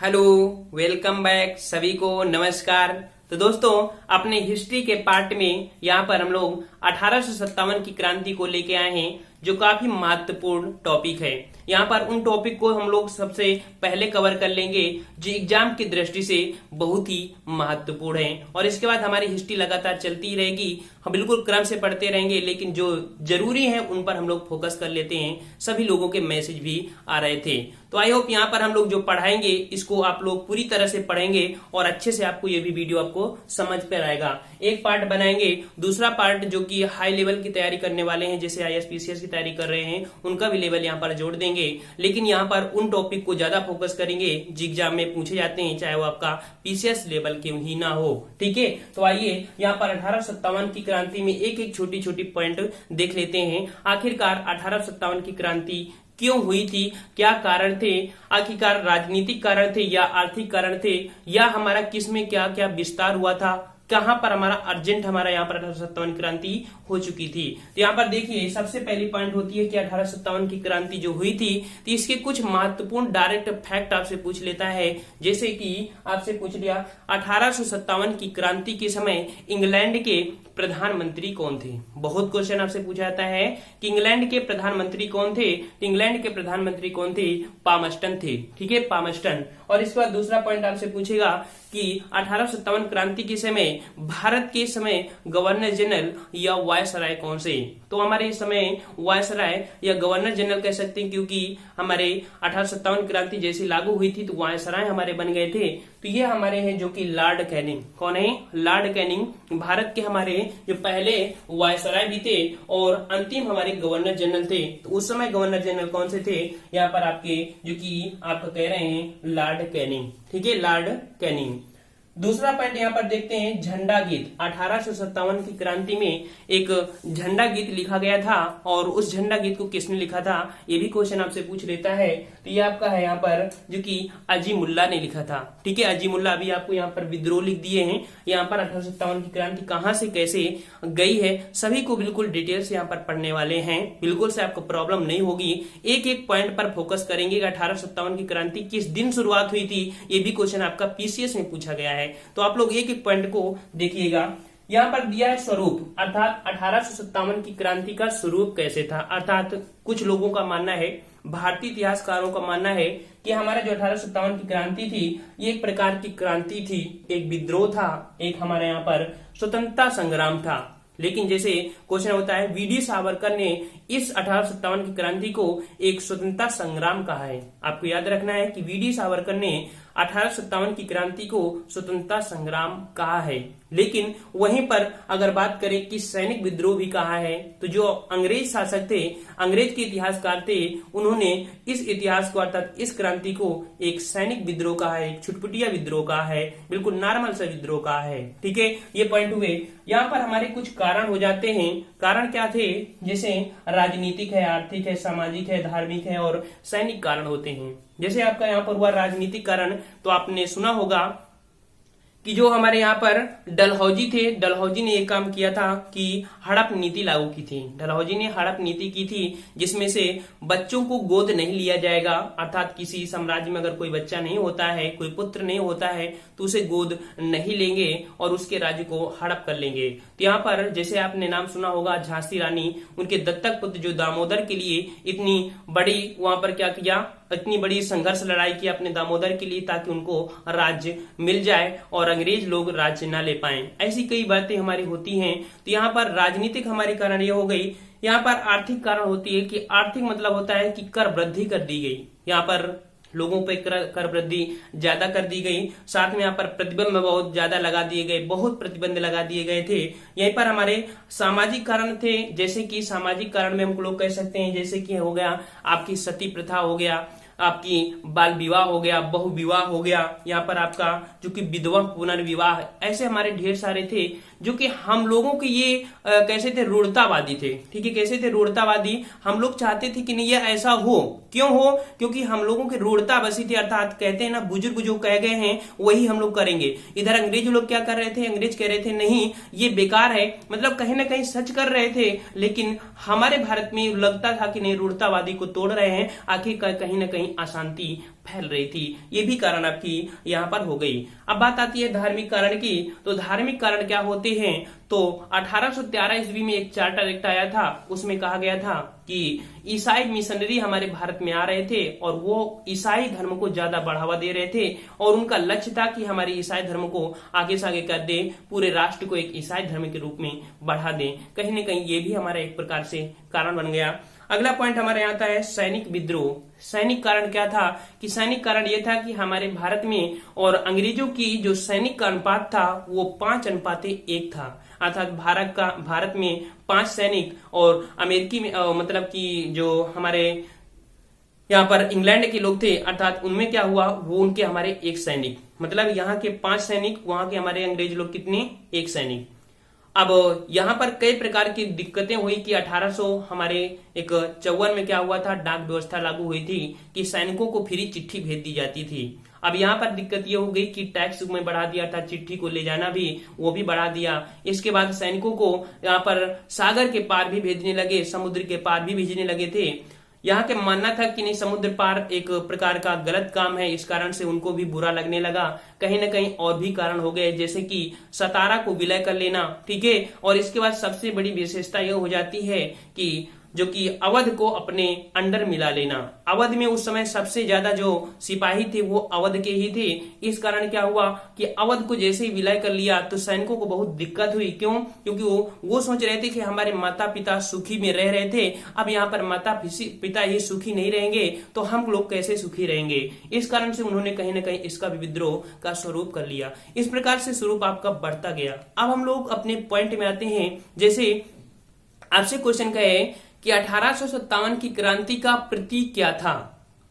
Hello, welcome back सभी को नमस्कार। तो दोस्तों, अपने हिस्ट्री के पार्ट में यहाँ पर हम लोग 1857 की क्रांति को लेके आए हैं, जो काफी महत्वपूर्ण टॉपिक है। यहाँ पर उन टॉपिक को हम लोग सबसे पहले कवर कर लेंगे जो एग्जाम की दृष्टि से बहुत ही महत्वपूर्ण है, और इसके बाद हमारी हिस्ट्री लगातार चलती रहेगी। हम बिल्कुल क्रम से पढ़ते रहेंगे, लेकिन जो जरूरी है उन पर हम लोग फोकस कर लेते हैं। सभी लोगों के मैसेज भी आ रहे थे, तो आई होप यहाँ पर हम लोग जो पढ़ाएंगे इसको आप लोग पूरी तरह से पढ़ेंगे और अच्छे से आपको ये भी वीडियो आपको समझ पर आएगा। एक पार्ट बनाएंगे, दूसरा पार्ट जो कि हाई लेवल की तैयारी करने वाले हैं, जैसे आईएएस पीसीएस की तैयारी कर रहे हैं, उनका भी लेवल यहाँ पर जोड़ देंगे। लेकिन यहाँ पर उन टॉपिक को ज्यादा फोकस करेंगे जो एग्जाम में पूछे जाते हैं, चाहे वो आपका पीसीएस लेवल के ही ना हो। ठीक है, तो आइए यहाँ पर 1857 की क्रांति में एक एक छोटी छोटी पॉइंट देख लेते हैं। आखिरकार 1857 की क्रांति क्यों हुई थी, क्या कारण थे, आखिरकार राजनीतिक कारण थे या आर्थिक कारण थे, या हमारा किस में क्या क्या विस्तार हुआ था, कहां पर हमारा अर्जेंट हमारा यहाँ पर 1857 क्रांति हो चुकी थी। तो यहाँ पर देखिए, सबसे पहली पॉइंट होती है कि 1857 की क्रांति जो हुई थी, तो इसके कुछ महत्वपूर्ण डायरेक्ट फैक्ट आपसे पूछ लेता है। जैसे कि आपसे पूछ लिया 1857 की क्रांति के समय इंग्लैंड के प्रधानमंत्री कौन थे। बहुत क्वेश्चन आपसे पूछा जाता है कि इंग्लैंड के प्रधानमंत्री कौन थे। तो इंग्लैंड के प्रधानमंत्री कौन थे? पामस्टन थे। ठीक है, पामस्टन। और इसके बाद दूसरा पॉइंट आपसे पूछेगा कि 1857 क्रांति के समय भारत के समय गवर्नर जनरल या वायसराय कौन से। तो हमारे इस समय वायसराय या गवर्नर जनरल कह सकते हैं, क्योंकि हमारे 1857 क्रांति जैसी लागू हुई थी तो वायसराय हमारे बन गए थे। तो ये हमारे हैं जो कि लॉर्ड कैनिंग। कौन है? लॉर्ड कैनिंग भारत के हमारे जो पहले वायसराय भी थे और अंतिम हमारे गवर्नर जनरल थे। तो उस समय गवर्नर जनरल कौन से थे? यहाँ पर आपके जो कि आप कह रहे हैं लॉर्ड कैनिंग। ठीक है, लॉर्ड कैनिंग। दूसरा पॉइंट यहाँ पर देखते हैं, झंडा गीत। 1857 की क्रांति में एक झंडा गीत लिखा गया था, और उस झंडा गीत को किसने लिखा था, ये भी क्वेश्चन आपसे पूछ लेता है। तो ये आपका है यहाँ पर जो कि अजीमुल्ला ने लिखा था। ठीक है, अजीमुल्ला। अभी आपको यहाँ पर विद्रोह लिख दिए हैं। यहाँ पर 1857 की क्रांति कहाँ से कैसे गई है, सभी को बिल्कुल डिटेल से यहाँ पर पढ़ने वाले हैं। बिल्कुल से आपको प्रॉब्लम नहीं होगी। एक एक पॉइंट पर फोकस करेंगे। 1857 की क्रांति किस दिन शुरुआत हुई थी, ये भी क्वेश्चन आपका पीसीएस में पूछा गया है। तो आप लोग एक एक पॉइंट को देखिएगा। यहाँ पर दिया है स्वरूप, अर्थात 1857 की क्रांति का स्वरूप कैसे था। अर्थात कुछ लोगों का मानना है, भारतीय इतिहासकारों का मानना है कि हमारा जो 1857 की क्रांति थी, ये एक प्रकार की क्रांति थी, एक विद्रोह था, एक हमारे यहाँ पर स्वतंत्रता संग्राम था। लेकिन जैसे क्वेश्चन होता है, वीडी सावरकर ने इस 1857 की क्रांति को एक स्वतंत्रता संग्राम कहा है। आपको याद रखना है कि वीडी सावरकर ने 1857 की क्रांति को स्वतंत्रता संग्राम कहा है। लेकिन वहीं पर अगर बात करें कि सैनिक विद्रोह भी कहा है, तो जो अंग्रेज शासक थे, अंग्रेज के इतिहासकार थे, उन्होंने इस इतिहास को अर्थात इस क्रांति को एक सैनिक विद्रोह कहा है, एक छुटपुटिया विद्रोह कहा है, बिल्कुल नॉर्मल सा विद्रोह कहा है। ठीक है, ये पॉइंट हुए। यहाँ पर हमारे कुछ कारण हो जाते हैं। कारण क्या थे? जैसे राजनीतिक है, आर्थिक है, सामाजिक है, धार्मिक है और सैनिक कारण होते हैं। जैसे आपका यहाँ पर हुआ राजनीतिक कारण, तो आपने सुना होगा कि जो हमारे यहाँ पर डलहौजी थे, डलहौजी ने एक काम किया था कि हड़प नीति लागू की थी। डलहौजी ने हड़प नीति की थी, जिसमें से बच्चों को गोद नहीं लिया जाएगा। अर्थात किसी साम्राज्य में अगर कोई बच्चा नहीं होता है, कोई पुत्र नहीं होता है, तो उसे गोद नहीं लेंगे और उसके राज्य को हड़प कर लेंगे। तो यहाँ पर जैसे आपने नाम सुना होगा झांसी रानी, उनके दत्तक पुत्र जो दामोदर के लिए इतनी बड़ी वहां पर क्या किया, इतनी बड़ी संघर्ष लड़ाई की अपने दामोदर के लिए, ताकि उनको राज्य मिल जाए और अंग्रेज लोग राज्य ना ले पाए। ऐसी कई बातें हमारी होती हैं। तो यहाँ पर राजनीतिक हमारी कारण ये हो गई। यहाँ पर आर्थिक कारण होती है कि आर्थिक मतलब होता है कि कर वृद्धि कर दी गई। यहाँ पर लोगों पे कर वृद्धि ज्यादा कर दी गई। साथ में यहाँ पर प्रतिबंध बहुत ज्यादा लगा दिए गए, बहुत प्रतिबंध लगा दिए गए थे। यहीं पर हमारे सामाजिक कारण थे, जैसे कि सामाजिक कारण में हम लोग कह सकते हैं, जैसे कि हो गया आपकी सती प्रथा हो गया, आपकी बाल विवाह हो गया, बहु विवाह हो गया, यहाँ पर आपका जो कि विधवा पुनर्विवाह, ऐसे हमारे ढेर सारे थे जो कि हम लोगों के ये कैसे थे, रूढ़तावादी थे। ठीक है, कैसे थे, रूढ़तावादी। हम लोग चाहते थे कि नहीं ये ऐसा हो। क्यों हो? क्योंकि हम लोगों की रूढ़ता बसी थी, अर्थात कहते हैं ना, बुजुर्ग जो कह गए हैं वही हम लोग करेंगे। इधर अंग्रेज लोग क्या कर रहे थे, अंग्रेज कह रहे थे नहीं ये बेकार है, मतलब कहीं ना कहीं सच कर रहे थे, लेकिन हमारे भारत में लगता था कि नहीं रूढ़तावादी को तोड़ रहे हैं, आखिर कहीं ना कहीं अशांति फैल रही थी। ये भी कारण आपकी यहाँ पर हो गई। अब बात आती है धार्मिक कारण की। तो धार्मिक कारण क्या होते हैं? तो 1813 ईस्वी में एक चार्टर एक्ट आया था, उसमें कहा गया था कि ईसाई मिशनरी हमारे भारत में आ रहे थे और वो ईसाई धर्म को ज्यादा बढ़ावा दे रहे थे और उनका लक्ष्य था कि हमारे ईसाई धर्म को आगे से आगे कर दे, पूरे राष्ट्र को एक ईसाई धर्म के रूप में बढ़ा दे। कहीं न कहीं ये भी हमारा एक प्रकार से कारण बन गया। अगला पॉइंट हमारे यहाँ आता है सैनिक विद्रोह। सैनिक कारण क्या था? कि सैनिक कारण यह था कि हमारे भारत में और अंग्रेजों की जो सैनिक का अनुपात था वो 5:1 था। अर्थात भारत में 5 सैनिक और अमेरिकी में मतलब कि जो हमारे यहाँ पर इंग्लैंड के लोग थे, अर्थात उनमें क्या हुआ, वो उनके हमारे 1 सैनिक, मतलब यहाँ के 5 सैनिक, वहां के हमारे अंग्रेज लोग कितने? 1 सैनिक। अब यहाँ पर कई प्रकार की दिक्कतें हुई कि 1800 हमारे एक 54 में क्या हुआ था, डाक व्यवस्था लागू हुई थी कि सैनिकों को फ्री चिट्ठी भेज दी जाती थी। अब यहाँ पर दिक्कत ये हो गई कि टैक्स में बढ़ा दिया था, चिट्ठी को ले जाना भी वो भी बढ़ा दिया। इसके बाद सैनिकों को यहाँ पर सागर के पार भी भेजने लगे, समुद्र के पार भी भेजने लगे थे। यहाँ के मानना था कि नहीं, समुद्र पार एक प्रकार का गलत काम है, इस कारण से उनको भी बुरा लगने लगा। कहीं न कहीं और भी कारण हो गए, जैसे कि सतारा को विलय कर लेना, ठीक है। और इसके बाद सबसे बड़ी विशेषता यह हो जाती है कि जो कि अवध को अपने अंडर मिला लेना। अवध में उस समय सबसे ज्यादा जो सिपाही थे वो अवध के ही थे। इस कारण क्या हुआ कि अवध को जैसे ही विलय कर लिया तो सैनिकों को बहुत दिक्कत हुई। क्यों? क्योंकि वो सोच रहे थे कि हमारे माता पिता सुखी में रह रहे थे, अब यहाँ पर माता पिता ही सुखी नहीं रहेंगे तो हम लोग कैसे सुखी रहेंगे। इस कारण से उन्होंने कहीं ना कहीं इसका विद्रोह का स्वरूप कर लिया। इस प्रकार से स्वरूप आपका बढ़ता गया। अब हम लोग अपने पॉइंट में आते हैं। जैसे आपसे क्वेश्चन का है कि 1857 की क्रांति का प्रतीक क्या था?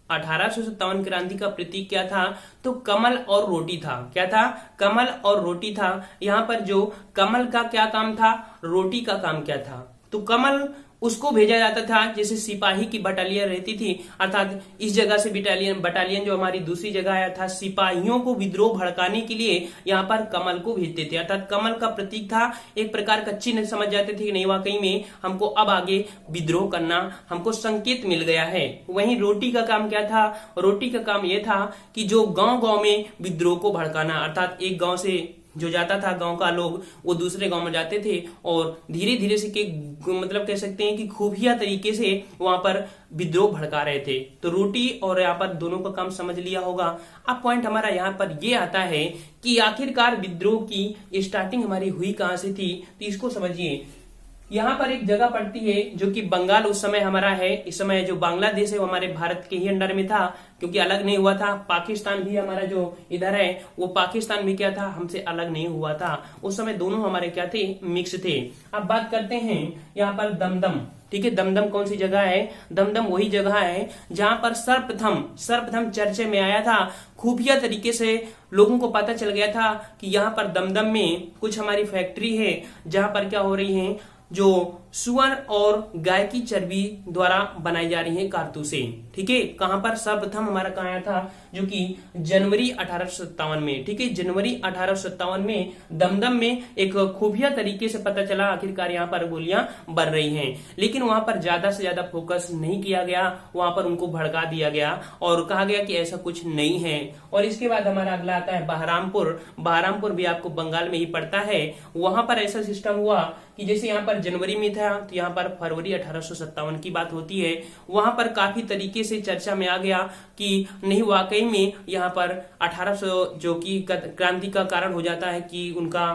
1857 क्रांति का प्रतीक क्या था? तो कमल और रोटी था। क्या था? कमल और रोटी था। यहाँ पर जो कमल का क्या काम था, रोटी का काम क्या था? तो कमल उसको भेजा जाता था जैसे सिपाही की बटालियन रहती थी, अर्थात इस जगह से बटालियन जो हमारी दूसरी जगह आया था, सिपाहियों को विद्रोह भड़काने के लिए यहाँ पर कमल को भेजते थे। अर्थात कमल का प्रतीक था, एक प्रकार का चिन्ह समझ जाते थे कि नहीं वाकई में हमको अब आगे विद्रोह करना, हमको संकेत मिल गया है। वहीं रोटी का काम क्या था? रोटी का काम यह था कि जो गांव में विद्रोह को भड़काना, अर्थात एक गांव से जो जाता था गांव का लोग, वो दूसरे गांव में जाते थे और धीरे धीरे से मतलब कह सकते हैं कि खुफिया तरीके से वहां पर विद्रोह भड़का रहे थे। तो रोटी और यहाँ पर दोनों का काम समझ लिया होगा। अब पॉइंट हमारा यहाँ पर ये आता है कि आखिरकार विद्रोह की स्टार्टिंग हमारी हुई कहां से थी, तो इसको समझिए। यहाँ पर एक जगह पड़ती है जो कि बंगाल उस समय हमारा है। इस समय जो बांग्लादेश है वो हमारे भारत के ही अंडर में था, क्योंकि अलग नहीं हुआ था। पाकिस्तान भी हमारा जो इधर है वो पाकिस्तान भी क्या था, हमसे अलग नहीं हुआ था। उस समय दोनों हमारे क्या थे, मिक्स थे। अब बात करते हैं यहाँ पर दमदम, ठीक है। दमदम कौन सी जगह है? दमदम वही जगह है जहां पर सर्वप्रथम चर्चे में आया था। खुफिया तरीके से लोगों को पता चल गया था कि यहाँ पर दमदम में कुछ हमारी फैक्ट्री है जहां पर क्या हो रही है, जो सुअर और गाय की चर्बी द्वारा बनाई जा रही है कारतूसें, ठीक है। कहां पर? सर्वप्रथम हमारा कहा आया था, जो कि जनवरी 1857 में, ठीक है। जनवरी 1857 में दमदम में एक खुफिया तरीके से पता चला आखिरकार यहाँ पर गोलियां बन रही हैं, लेकिन वहां पर ज्यादा से ज्यादा फोकस नहीं किया गया, वहां पर उनको भड़का दिया गया और कहा गया कि ऐसा कुछ नहीं है। और इसके बाद हमारा अगला आता है बहरामपुर भी आपको बंगाल में ही पड़ता है। वहां पर ऐसा सिस्टम हुआ कि जैसे यहाँ पर जनवरी में था तो यहाँ पर फरवरी 1857 की बात होती है। वहां पर काफी तरीके से चर्चा में आ गया कि नहीं वाकई में यहाँ पर 1800 जो कि क्रांति का कारण हो जाता है कि उनका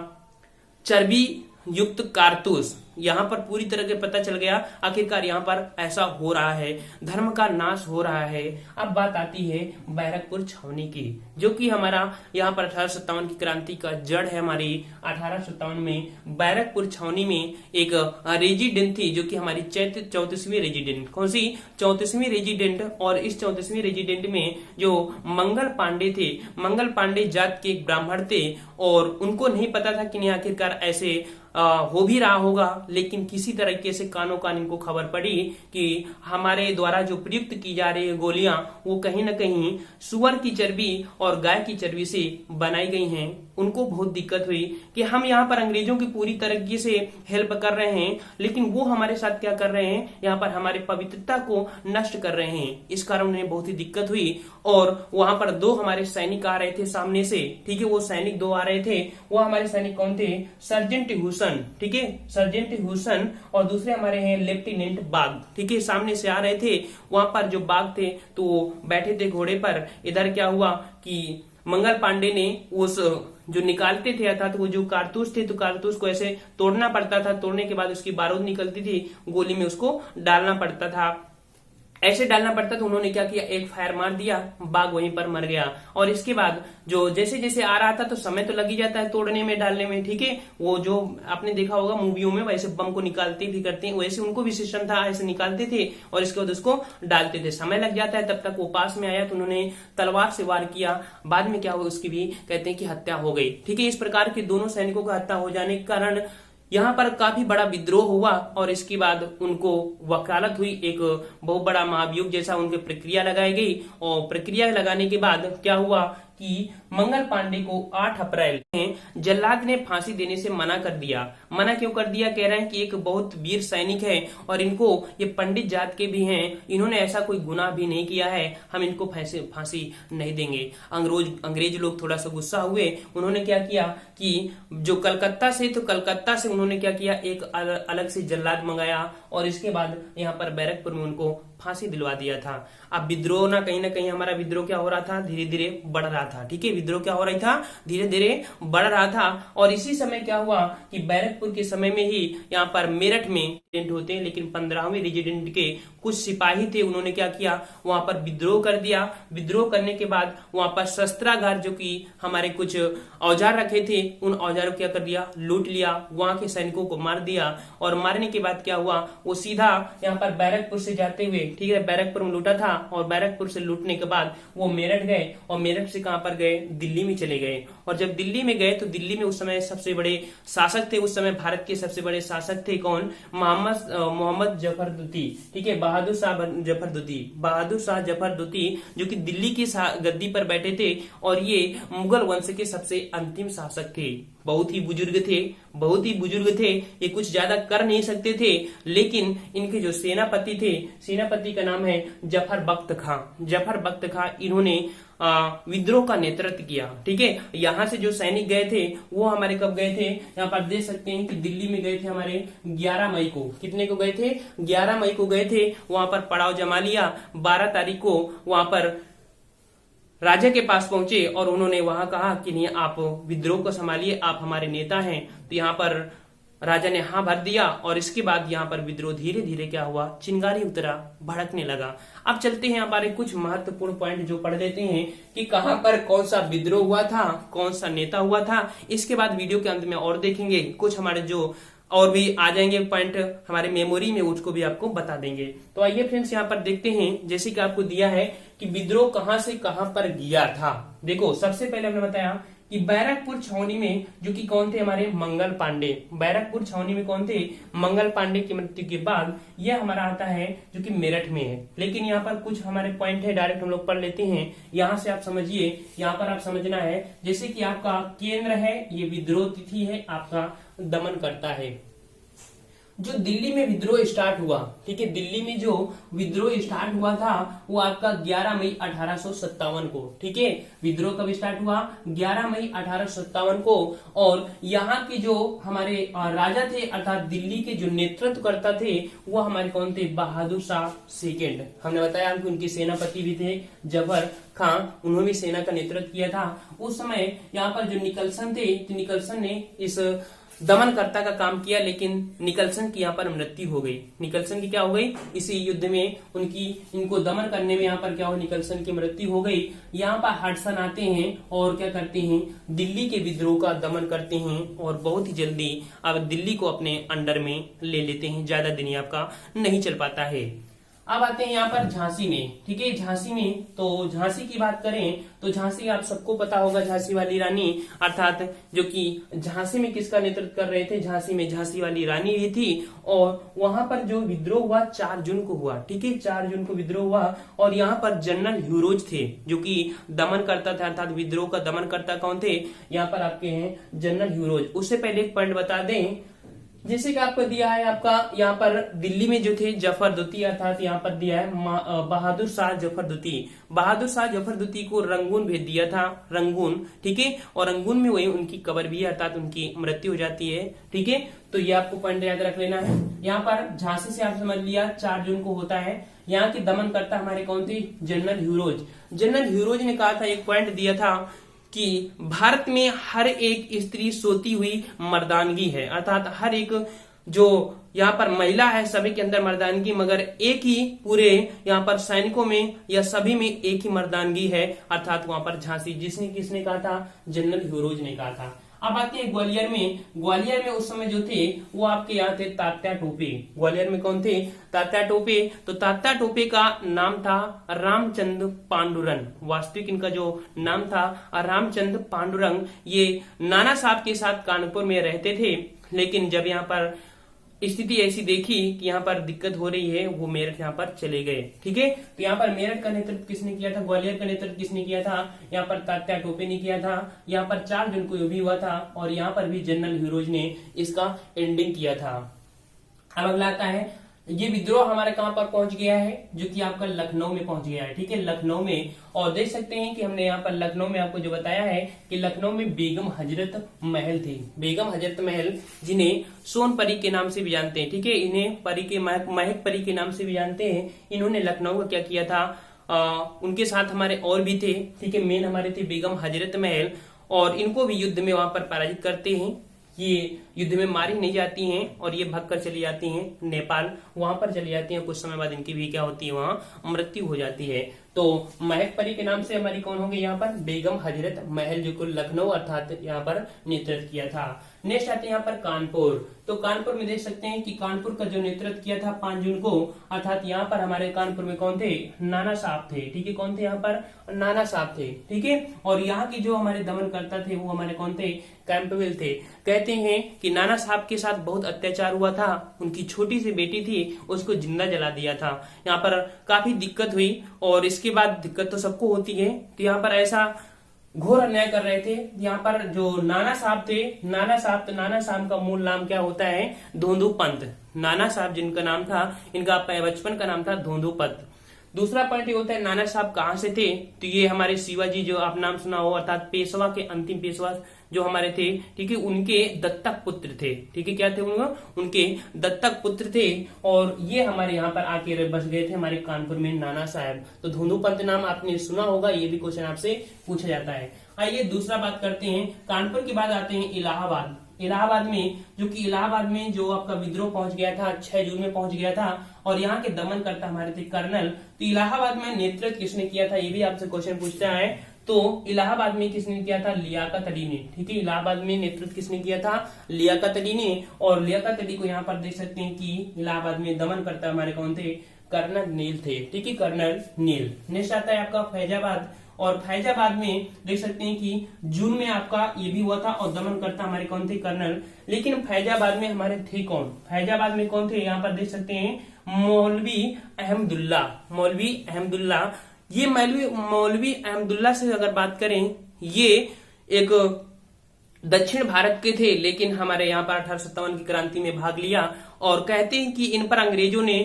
चर्बी युक्त कारतूस यहाँ पर पूरी तरह से पता चल गया। आखिरकार यहाँ पर ऐसा हो रहा है, धर्म का नाश हो रहा है। अब बात आती है बैरकपुर छावनी की, जो कि हमारा यहाँ पर 1857 की क्रांति का जड़ है। हमारी 1857 में बैरकपुर छावनी में एक रेजिडेंट थी, जो कि हमारी 34वीं रेजिडेंट। कौन सी? 34वीं रेजिडेंट। और इस 34वीं रेजिडेंट में जो मंगल पांडे थे, मंगल पांडे जात के ब्राह्मण थे और उनको नहीं पता था कि नहीं आखिरकार ऐसे हो भी रहा होगा, लेकिन किसी तरीके से कानों कान इनको खबर पड़ी कि हमारे द्वारा जो प्रयुक्त की जा रही है गोलियां वो कहीं ना कहीं सुअर की चर्बी और गाय की चर्बी से बनाई गई हैं। उनको बहुत दिक्कत हुई कि हम यहाँ पर अंग्रेजों की पूरी तरीके से हेल्प कर रहे हैं, लेकिन वो हमारे साथ क्या कर रहे हैं, यहाँ पर हमारे पवित्रता को नष्ट कर रहे हैं। इस कारण उन्हें बहुत ही दिक्कत हुई और वहां पर दो हमारे सैनिक आ रहे थे सामने से, ठीक है। वो सैनिक दो आ रहे थे, वो हमारे सैनिक कौन थे, सर्जेंट हुसन, ठीक है, सर्जेंट हुसन, और दूसरे हमारे हैं लेफ्टिनेंट बाग, ठीक है। सामने से आ रहे थे, वहां पर जो बाग थे तो वो बैठे थे घोड़े पर। इधर क्या हुआ कि मंगल पांडे ने उस जो निकालते थे अर्थात तो वो जो कारतूस थे, तो कारतूस को ऐसे तोड़ना पड़ता था, तोड़ने के बाद उसकी बारूद निकलती थी, गोली में उसको डालना पड़ता था, ऐसे डालना पड़ता। तो उन्होंने क्या किया, एक फायर मार दिया, बाघ वहीं पर मर गया। और इसके बाद जो जैसे जैसे आ रहा था तो समय तो लग ही जाता है तोड़ने में, डालने में, ठीक है। वो जो आपने देखा होगा मूवियों में वैसे बम को निकालते भी करते हैं, वैसे उनको भी सिस्टम था, ऐसे निकालते थे और इसके बाद उसको डालते थे, समय लग जाता है। तब तक वो पास में आया तो उन्होंने तलवार से वार किया, बाद में क्या हुआ उसकी भी कहते हैं कि हत्या हो गई, ठीक है। इस प्रकार के दोनों सैनिकों का हत्या हो जाने के कारण यहाँ पर काफी बड़ा विद्रोह हुआ और इसके बाद उनको वकालत हुई, एक बहुत बड़ा महाभियोग जैसा उनकी प्रक्रिया लगाई गई। और प्रक्रिया लगाने के बाद क्या हुआ कि मंगल पांडे को 8 अप्रैल में जल्लाद ने फांसी देने से मना कर दिया। मना क्यों कर दिया, कह रहे हैं कि एक बहुत वीर सैनिक है और इनको ये पंडित जात के भी हैं, इन्होंने ऐसा कोई गुनाह भी नहीं किया है, हम इनको फांसी नहीं देंगे। अंग्रेज लोग थोड़ा सा गुस्सा हुए, उन्होंने क्या किया कि जो कलकत्ता से उन्होंने क्या किया, एक अलग से जल्लाद मंगाया और इसके बाद यहाँ पर बैरकपुर में उनको फांसी दिलवा दिया था। अब विद्रोह ना कहीं हमारा विद्रोह क्या हो रहा था, धीरे धीरे बढ़ रहा था, ठीक है। विद्रोह क्या हो रहा था, धीरे धीरे बढ़ रहा था। और इसी समय क्या हुआ कि बैरकपुर के समय में ही यहाँ पर मेरठ में रेजिडेंट होते हैं, लेकिन 15वें रेजिडेंट के कुछ सिपाही थे, उन्होंने क्या किया, वहां पर विद्रोह कर दिया। विद्रोह करने के बाद वहां पर शस्त्रागार जो कि हमारे कुछ औजार रखे थे, उन औजारों को क्या कर दिया, लूट लिया, वहां के सैनिकों को मार दिया। और मारने के बाद क्या हुआ, वो सीधा यहाँ पर बैरकपुर से जाते हुए, ठीक है, बैरकपुर में लूटा था और बैरकपुर से लूटने के बाद वो मेरठ गए और मेरठ से कहां पर गए, दिल्ली में चले गए। और जब दिल्ली में गए तो दिल्ली में उस समय सबसे बड़े शासक थे, उस समय भारत के सबसे बड़े शासक थे कौन, मोहम्मद जफरदुती, ठीक है, बहादुर शाह जफरदुती, जो कि दिल्ली की गद्दी पर बैठे थे और ये मुगल वंश के सबसे अंतिम शासक थे। बहुत ही बुजुर्ग थे, ये कुछ ज्यादा कर नहीं सकते थे, लेकिन इनके जो सेनापति का नाम है जफर बख्त खां, इन्होंने विद्रोह का नेतृत्व किया, ठीक है। यहाँ से जो सैनिक गए थे वो हमारे कब गए थे, यहाँ पर देख सकते हैं कि दिल्ली में गए थे हमारे 11 मई को, कितने को गए थे, 11 मई को गए थे। वहां पर पड़ाव जमा लिया, 12 तारीख को वहां पर राजा के पास पहुंचे और उन्होंने वहां कहा कि नहीं, आप विद्रोह को संभालिए, आप हमारे नेता हैं। तो यहाँ पर राजा ने हाँ भर दिया और इसके बाद यहाँ पर विद्रोह धीरे धीरे क्या हुआ, चिंगारी उतरा, भड़कने लगा। अब चलते हैं हमारे कुछ महत्वपूर्ण पॉइंट जो पढ़ लेते हैं कि कहां पर कौन सा विद्रोह हुआ था, कौन सा नेता हुआ था। इसके बाद वीडियो के अंत में और देखेंगे, कुछ हमारे जो और भी आ जाएंगे पॉइंट हमारे मेमोरी में, उसको भी आपको बता देंगे। तो आइए फ्रेंड्स यहाँ पर देखते हैं, जैसे कि आपको दिया है कि विद्रोह कहां से कहां पर गया था। देखो सबसे पहले हमने बताया कि बैरकपुर छावनी में जो कि कौन थे, हमारे मंगल पांडे। बैरकपुर छावनी में कौन थे, मंगल पांडे की मृत्यु के बाद यह हमारा आता है जो कि मेरठ में है। लेकिन यहाँ पर कुछ हमारे पॉइंट है, डायरेक्ट हम लोग पढ़ लेते हैं। यहाँ से आप समझिए, यहाँ पर आप समझना है, जैसे कि आपका केंद्र है, ये विद्रोह तिथि है, आपका दमन करता है। जो दिल्ली में विद्रोह स्टार्ट हुआ, ठीक है, दिल्ली में जो विद्रोह स्टार्ट हुआ था वो आपका 11 मई 1857 को, ठीक है। विद्रोह कब स्टार्ट हुआ, 11 मई 1857 को। और यहाँ के जो हमारे राजा थे अर्थात दिल्ली के जो नेतृत्व करता थे वो हमारे कौन थे, बहादुर शाह सेकेंड। हमने बताया कि उनके सेनापति भी थे जफर खां, उन्होंने भी सेना का नेतृत्व किया था। उस समय यहाँ पर जो निकलसन थे, तो निकलसन ने इस दमनकर्ता का काम किया, लेकिन निकलसन की यहाँ पर मृत्यु हो गई। निकलसन की क्या हो गई, इसी युद्ध में इनको दमन करने में यहाँ पर क्या हो, निकलसन की मृत्यु हो गई। यहाँ पर हडसन आते हैं और क्या करते हैं, दिल्ली के विद्रोह का दमन करते हैं और बहुत ही जल्दी अब दिल्ली को अपने अंडर में ले लेते हैं, ज्यादा दिन आपका नहीं चल पाता है। अब आते हैं यहाँ पर झांसी में। ठीक है, झांसी में, तो झांसी की बात करें तो झांसी आप सबको पता होगा, झांसी वाली रानी, अर्थात जो कि झांसी में किसका नेतृत्व कर रहे थे, झांसी में झांसी वाली रानी ही थी। और वहां पर जो विद्रोह हुआ 4 जून को हुआ। ठीक है, 4 जून को विद्रोह हुआ और यहाँ पर जनरल ह्यूरोज थे जो कि दमन करता था, अर्थात विद्रोह का दमन करता कौन थे, यहाँ पर आपके हैं जनरल ह्यूरोज। उससे पहले एक पॉइंट बता दें, जैसे कि आपको दिया है आपका यहाँ पर दिल्ली में जो थे जफर द्वितीय, अर्थात यहाँ पर दिया है बहादुर शाह जफर द्वितीय। बहादुर शाह जफर द्वितीय को रंगून भेज दिया था, रंगून। ठीक है, और रंगून में वही उनकी कब्र भी है, अर्थात उनकी मृत्यु हो जाती है। ठीक है, तो ये आपको पॉइंट याद रख लेना है। यहाँ पर झांसी से आप समझ लिया 4 जून को होता है। यहाँ की दमन करता हमारे कौन थे, जनरल ह्यूरोज। जनरल ह्यूरोज ने कहा था, एक पॉइंट दिया था कि भारत में हर एक स्त्री सोती हुई मर्दानगी है, अर्थात हर एक जो यहाँ पर महिला है सभी के अंदर मर्दानगी, मगर एक ही पूरे यहाँ पर सैनिकों में या सभी में एक ही मर्दानगी है, अर्थात वहां पर झांसी। जिसने किसने कहा था, जनरल ह्यूरोज ने कहा था। अब आते हैं ग्वालियर में। ग्वालियर में उस समय जो थे वो आपके यहाँ थे तात्या टोपे। ग्वालियर में कौन थे, तात्या टोपे। तो तात्या टोपे का नाम था रामचंद्र पांडुरंग, वास्तविक इनका जो नाम था रामचंद्र पांडुरंग। ये नाना साहब के साथ कानपुर में रहते थे, लेकिन जब यहाँ पर स्थिति ऐसी देखी कि यहाँ पर दिक्कत हो रही है, वो मेरठ यहाँ पर चले गए। ठीक है, तो यहाँ पर मेरठ का नेतृत्व किसने किया था, ग्वालियर का नेतृत्व किसने किया था, यहाँ पर तात्या टोपे ने किया था। यहाँ पर 4 जून को भी हुआ था और यहाँ पर भी जनरल ह्यूरोज ने इसका एंडिंग किया था। अब अगला आता है, ये विद्रोह हमारे कहां पर पहुंच गया है, जो कि आपका लखनऊ में पहुंच गया है। ठीक है, लखनऊ में। और देख सकते हैं कि हमने यहाँ पर लखनऊ में आपको जो बताया है कि लखनऊ में बेगम हजरत महल थी। बेगम हजरत महल, जिन्हें सोनपरी के नाम से भी जानते हैं। ठीक है, इन्हें परी के महक परी के नाम से भी जानते हैं। इन्होंने लखनऊ का क्या किया था, उनके साथ हमारे और भी थे। ठीक है, मेन हमारे थे बेगम हजरत महल, और इनको भी युद्ध में वहां पर पराजित करते हैं। ये युद्ध में मारी नहीं जाती हैं और ये भागकर चली जाती हैं नेपाल, वहां पर चली जाती हैं। कुछ समय बाद इनकी भी क्या होती है, वहां मृत्यु हो जाती है। तो महक परी के नाम से हमारी कौन होगी यहाँ पर, बेगम हजरत महल, जो कि लखनऊ अर्थात यहाँ पर नेतृत्व किया था। नेक्स्ट आते हैं यहाँ पर कानपुर। तो कानपुर में देख सकते हैं कि कानपुर का जो नेतृत्व किया था 5 जून को, अर्थात यहाँ पर हमारे कानपुर में कौन थे, नाना साहब थे। ठीक है, कौन थे यहाँ पर, नाना साहब थे। ठीक है, और यहाँ की जो हमारे दमन करता थे वो हमारे कौन थे, कैंपबेल थे। कहते हैं कि नाना साहब के साथ बहुत अत्याचार हुआ था, उनकी छोटी सी बेटी थी उसको जिंदा जला दिया था। यहाँ पर काफी दिक्कत हुई, और इसके बाद दिक्कत तो सबको होती है। तो यहाँ पर ऐसा घोर अन्याय कर रहे थे। यहाँ पर जो नाना साहब थे, नाना साहब का मूल नाम क्या होता है, धोंधू पंत। नाना साहब जिनका नाम था, इनका बचपन का नाम था धोंधू पंत। दूसरा पॉइंट ये होता है नाना साहब कहाँ से थे, तो ये हमारे शिवाजी, जो आप नाम सुना हो, अर्थात पेशवा के अंतिम पेशवा जो हमारे थे। ठीक है, उनके दत्तक पुत्र थे। ठीक है, क्या थे उनके दत्तक पुत्र थे, और ये हमारे यहाँ पर आके बस गए थे हमारे कानपुर में नाना साहब। तो धोंधू पंत नाम आपने सुना होगा, ये भी क्वेश्चन आपसे पूछा जाता है। आइए दूसरा बात करते हैं, कानपुर के बाद आते हैं इलाहाबाद। इलाहाबाद में, जो कि इलाहाबाद में जो आपका विद्रोह पहुंच गया था 6 जून में पहुंच गया था, और यहाँ के दमन करता हमारे थे कर्नल। तो इलाहाबाद में नेतृत्व किसने किया था, ये भी आपसे क्वेश्चन पूछता है। तो इलाहाबाद में किसने किया था, लियाकत अली ने। ठीक है, इलाहाबाद में नेतृत्व किसने किया था, लियाकत अली ने। और लियाकत अली को यहाँ पर देख सकते हैं कि इलाहाबाद में दमन करता हमारे कौन थे, कर्नल नील थे। ठीक है, कर्नल नील। नेक्स्ट आता है आपका फैजाबाद, और फैजाबाद में देख सकते हैं कि जून में आपका ये भी हुआ था, और दमन करता हमारे कौन थे, कर्नल। लेकिन फैजाबाद में हमारे थे कौन, फैजाबाद में कौन थे, यहाँ पर देख सकते हैं मौलवी अहमदुल्ला। मौलवी अहमदुल्ला, ये मौलवी अहमदुल्ला से अगर बात करें, ये एक दक्षिण भारत के थे, लेकिन हमारे यहाँ पर 1857 की क्रांति में भाग लिया। और कहते हैं कि इन पर अंग्रेजों ने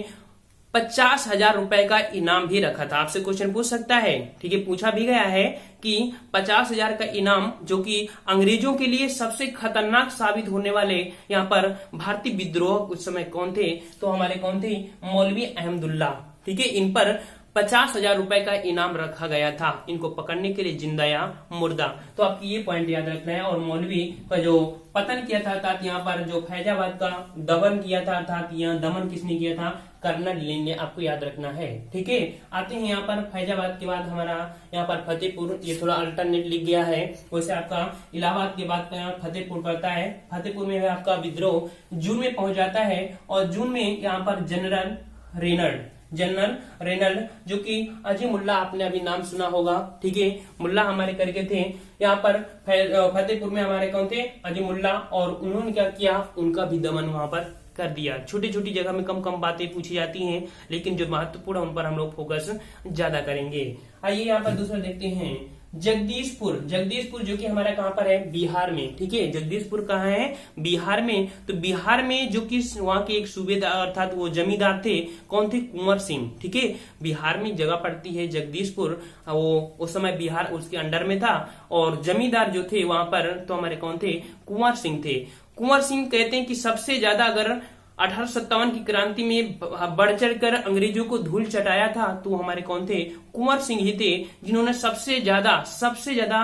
50,000 रुपए का इनाम भी रखा था। आपसे क्वेश्चन पूछ सकता है। ठीक है, पूछा भी गया है कि 50,000 का इनाम, जो कि अंग्रेजों के लिए सबसे खतरनाक साबित होने वाले यहाँ पर भारतीय विद्रोह उस समय कौन थे, तो हमारे कौन थे, मौलवी अहमदुल्ला। ठीक है, इन पर 50,000 रुपए का इनाम रखा गया था, इनको पकड़ने के लिए, जिंदा या मुर्दा। तो आपकी ये पॉइंट याद रखना है। और मौलवी का जो पतन किया था, अर्थात यहाँ पर जो फैजाबाद का दमन किया था, अर्थात यहाँ दमन किसने किया था, कर्नल नील ने, आपको याद रखना है। ठीक है, आते हैं यहाँ पर फैजाबाद के बाद हमारा यहाँ पर फतेहपुर। ये थोड़ा अल्टरनेट लिख गया है, वैसे आपका इलाहाबाद के बाद फतेहपुर पड़ता है। फतेहपुर में आपका विद्रोह जून में पहुंच जाता है, और जून में यहाँ पर जनरल रेनल्ड, जनरल रेनल्ड, जो कि अजीमुल्ला आपने अभी नाम सुना होगा, ठीक है, मुल्ला हमारे करके थे यहाँ पर फतेहपुर में हमारे कौन थे, अजीमुल्ला, और उन्होंने क्या किया, उनका भी दमन वहां पर कर दिया। छोटी छोटी जगह में कम कम बातें पूछी जाती हैं, लेकिन जो महत्वपूर्ण है उन पर हम लोग फोकस ज्यादा करेंगे। आइए यहाँ पर दूसरा देखते हैं, जगदीशपुर। जगदीशपुर जो कि हमारा कहाँ पर है, बिहार में, ठीक है, जगदीशपुर कहाँ है, बिहार में। तो बिहार में जो कि वहाँ के एक सूबेदार अर्थात वो जमींदार थे, कौन थे, कुंवर सिंह, ठीक है। बिहार में जगह पड़ती है जगदीशपुर, वो उस समय बिहार उसके अंडर में था, और जमींदार जो थे वहां पर तो हमारे कौन थे, कुंवर सिंह थे। कुंवर सिंह कहते हैं कि सबसे ज्यादा अगर 1857 की क्रांति में बढ़ चढ़कर अंग्रेजों को धूल चटाया था तो हमारे कौन थे, कुंवर सिंह ही थे, जिन्होंने सबसे ज्यादा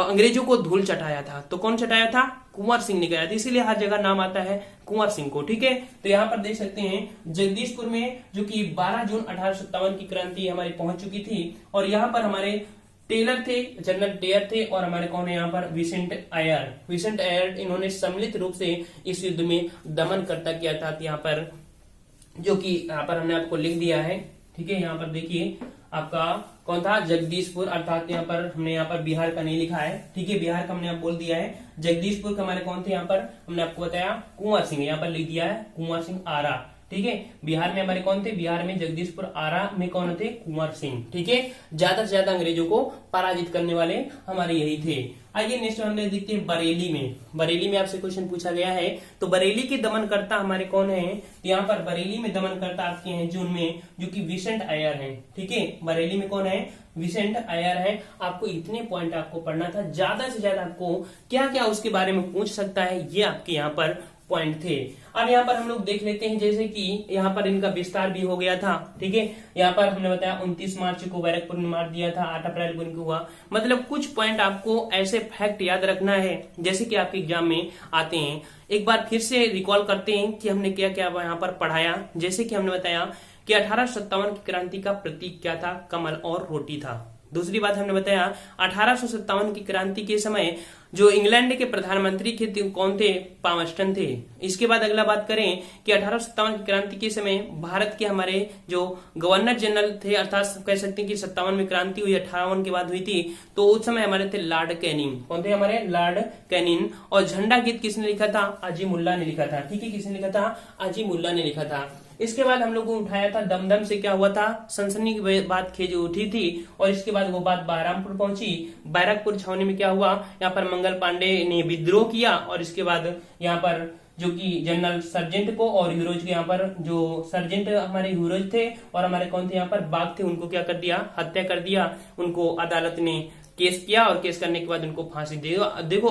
अंग्रेजों को धूल चटाया था। तो कौन चटाया था, कुंवर सिंह ने कराया था, इसीलिए हर जगह नाम आता है कुंवर सिंह को, ठीक है। तो यहाँ पर देख सकते हैं जगदीशपुर में जो कि 12 जून 1857 की क्रांति हमारी पहुंच चुकी थी, और यहाँ पर हमारे टेलर थे, जनरल टेयर थे, और हमारे कौन है यहाँ पर, विसेंट आयर। विसेंट आयर इन्होंने सम्मिलित रूप से इस युद्ध में दमन करता किया था। यहाँ पर जो कि यहाँ पर हमने आपको लिख दिया है, ठीक है। यहाँ पर देखिए आपका कौन था, जगदीशपुर, अर्थात यहाँ पर हमने यहाँ पर बिहार का नहीं लिखा है, ठीक है, बिहार का हमने आप बोल दिया है। जगदीशपुर का हमारे कौन थे, यहाँ पर हमने आपको बताया कुंवर सिंह, यहाँ पर लिख दिया है कुंवर सिंह आरा, ठीक है। बिहार में हमारे कौन थे, बिहार में जगदीशपुर आरा में कौन थे, कुंवर सिंह, ठीक है। ज्यादा से ज्यादा अंग्रेजों को पराजित करने वाले हमारे यही थे। आइए नेक्स्ट हमने देखते हैं बरेली में। बरेली में आपसे क्वेश्चन पूछा गया है, तो बरेली के दमनकर्ता हमारे कौन है, तो यहाँ पर बरेली में दमनकर्ता आपके हैं जून में, जो कि विसेंट आयर है, ठीक है। बरेली में कौन है, विसेंट आयर है। आपको इतने पॉइंट आपको पढ़ना था, ज्यादा से ज्यादा आपको क्या क्या उसके बारे में पूछ सकता है, ये आपके यहाँ पर पॉइंट थे। अब यहाँ पर हम लोग देख लेते हैं, जैसे कि यहाँ पर इनका विस्तार भी हो गया था, ठीक है। यहाँ पर हमने बताया 29 मार्च को बैरकपुर ने मार दिया था, 8 अप्रैल को इनको हुआ। मतलब कुछ पॉइंट आपको ऐसे फैक्ट याद रखना है जैसे कि आपके एग्जाम में आते हैं। एक बार फिर से रिकॉल करते हैं कि हमने क्या क्या यहाँ पर पढ़ाया। जैसे कि हमने बताया कि 1857 की क्रांति का प्रतीक क्या था, कमल और रोटी था। दूसरी बात हमने बताया 1857 की क्रांति के समय जो इंग्लैंड के प्रधानमंत्री थे कौन थे, पामस्टन थे। इसके बाद अगला बात करें कि 1857 की क्रांति के समय भारत के हमारे जो गवर्नर जनरल थे, अर्थात कह सकते हैं कि 57 में क्रांति हुई, 58 के बाद हुई थी, तो उस समय हमारे थे लॉर्ड कैनिंग। कौन थे हमारे, लॉर्ड कैनिंग। और झंडा गीत किसने लिखा था, अजीमुल्ला ने लिखा था, ठीक है। किसने लिखा था, अजीमुल्ला ने लिखा था। इसके बाद हम लोगों को उठाया था दमदम से क्या हुआ था, सनसनी की बात खेज उठी थी, और इसके बाद वो बात बहरामपुर पहुंची। बैरकपुर छावनी में क्या हुआ, यहाँ पर मंगल पांडे ने विद्रोह किया, और इसके बाद यहाँ पर जो कि जनरल सर्जेंट को और यूरोज के यहाँ पर जो सर्जेंट हमारे यूरोज थे और हमारे कौन थे यहाँ पर बाघ थे, उनको क्या कर दिया, हत्या कर दिया। उनको अदालत ने केस किया, और केस करने के बाद उनको फांसी दे। देखो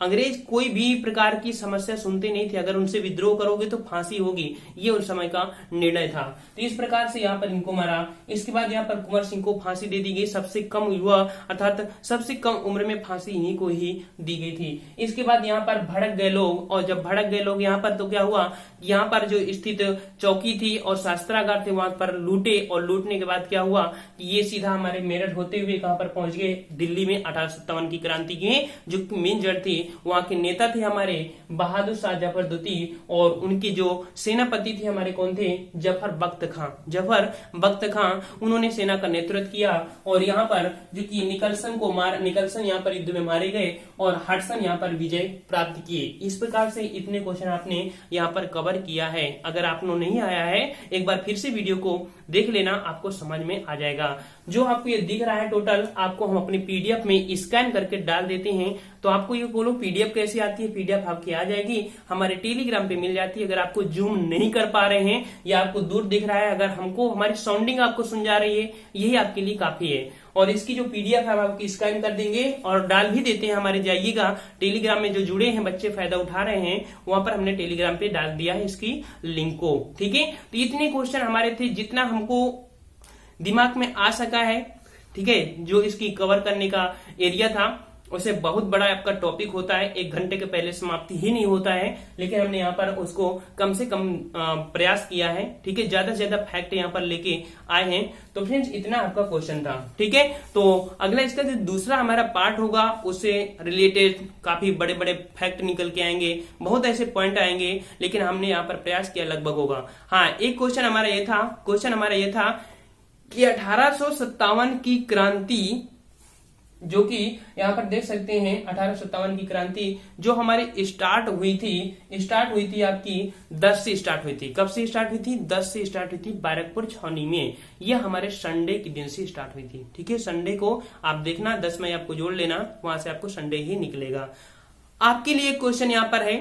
अंग्रेज कोई भी प्रकार की समस्या सुनते नहीं थे, अगर उनसे विद्रोह करोगे तो फांसी होगी, ये उस समय का निर्णय था। तो इस प्रकार से यहाँ पर इनको मारा। इसके बाद यहाँ पर कुंवर सिंह को फांसी दे दी गई, सबसे कम युवा अर्थात सबसे कम उम्र में फांसी इन्हीं को ही दी गई थी। इसके बाद यहाँ पर भड़क गए लोग, और जब भड़क गए लोग यहाँ पर तो क्या हुआ, यहाँ पर जो स्थित चौकी थी और शास्त्रागार थे वहां पर लूटे, और लूटने के बाद क्या हुआ कि ये सीधा हमारे मेरठ होते हुए कहां पर पहुंच गए, दिल्ली में। 1857 की क्रांति के जो मेन जड़ थी, वहां के नेता थे हमारे बहादुर शाह जफर दुती, और उनके जो सेनापति थे हमारे कौन थे, जफर बख्त खां। उन्होंने सेना का नेतृत्व किया, और यहाँ पर जो कि निकलसन यहाँ पर युद्ध में मारे गए, और हडसन यहाँ पर विजय प्राप्त किए। इस प्रकार से इतने क्वेश्चन आपने यहाँ पर कवर किया है। अगर आपको नहीं आया है, एक बार फिर से वीडियो को देख लेना, आपको समझ में आ जाएगा। जो आपको ये दिख रहा है टोटल, आपको हम अपनी पीडीएफ में स्कैन करके डाल देते हैं। तो आपको ये बोलो पीडीएफ कैसे आती है, पीडीएफ आपकी आ जाएगी, हमारे टेलीग्राम पे मिल जाती है। अगर आपको जूम नहीं कर पा रहे हैं या आपको दूर दिख रहा है, अगर हमको हमारी साउंडिंग आपको सुन जा रही है, यही आपके लिए काफी है। और इसकी जो पीडीएफ है हम आपकी स्कैन कर देंगे और डाल भी देते हैं। हमारे जाइएगा टेलीग्राम में, जो जुड़े हैं बच्चे फायदा उठा रहे हैं, वहां पर हमने टेलीग्राम पे डाल दिया है इसकी लिंक को, ठीक है। तो इतने क्वेश्चन हमारे थे, जितना हमको दिमाग में आ सका है, ठीक है, जो इसकी कवर करने का एरिया था उसे बहुत बड़ा आपका टॉपिक होता है, 1 घंटे के पहले समाप्ति ही नहीं होता है, लेकिन हमने यहाँ पर उसको कम से कम प्रयास किया है। ठीक है, ज्यादा से ज्यादा फैक्ट यहाँ पर लेके आए हैं। तो फ्रेंड्स इतना आपका क्वेश्चन था। ठीक है, तो अगला इसका जो दूसरा हमारा पार्ट होगा उससे रिलेटेड काफी बड़े बड़े फैक्ट निकल के आएंगे, बहुत ऐसे पॉइंट आएंगे, लेकिन हमने यहाँ पर प्रयास किया लगभग होगा। हाँ, एक क्वेश्चन हमारा ये था कि 1857 की क्रांति, जो कि यहाँ पर देख सकते हैं 1857 की क्रांति जो हमारी स्टार्ट हुई थी आपकी 10 से स्टार्ट हुई थी। कब से स्टार्ट हुई थी? 10 से स्टार्ट हुई थी बैरकपुर छावनी में। यह हमारे संडे के दिन से स्टार्ट हुई थी। ठीक है, संडे को आप देखना, 10 में आपको जोड़ लेना, वहां से आपको संडे ही निकलेगा। आपके लिए क्वेश्चन यहाँ पर है,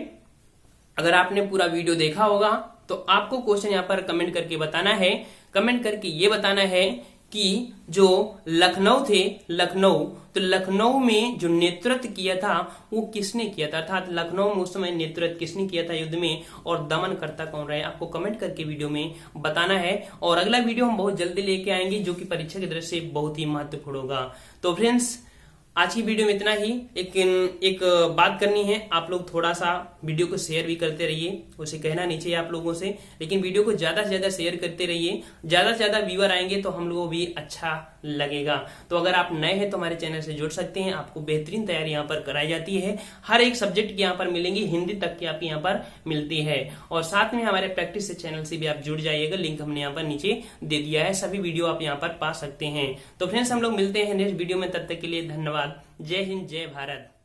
अगर आपने पूरा वीडियो देखा होगा तो आपको क्वेश्चन यहाँ पर कमेंट करके बताना है। कमेंट करके ये बताना है कि जो लखनऊ थे, लखनऊ में जो नेतृत्व किया था वो किसने किया था, अर्थात लखनऊ में उस समय नेतृत्व किसने किया था युद्ध में, और दमनकर्ता कौन रहे, आपको कमेंट करके वीडियो में बताना है। और अगला वीडियो हम बहुत जल्दी लेके आएंगे जो कि परीक्षा की दृष्टि से बहुत ही महत्वपूर्ण होगा। तो फ्रेंड्स आज की वीडियो में इतना ही, लेकिन एक बात करनी है, आप लोग थोड़ा सा वीडियो को शेयर भी करते रहिए, उसे कहना नहीं चाहिए आप लोगों से, लेकिन वीडियो को ज्यादा से ज्यादा शेयर करते रहिए, ज्यादा से ज्यादा व्यूअर आएंगे तो हम लोगों को भी अच्छा लगेगा। तो अगर आप नए हैं तो हमारे चैनल से जुड़ सकते हैं, आपको बेहतरीन तैयारी यहाँ पर कराई जाती है, हर एक सब्जेक्ट की यहाँ पर मिलेंगी, हिंदी तक की आप यहाँ पर मिलती है। और साथ में हमारे प्रैक्टिस से चैनल से भी आप जुड़ जाइएगा, लिंक हमने यहाँ पर नीचे दे दिया है, सभी वीडियो आप यहाँ पर पा सकते हैं। तो फ्रेंड्स हम लोग मिलते हैं नेक्स्ट वीडियो में, तब तक के लिए धन्यवाद। जय हिंद, जय भारत।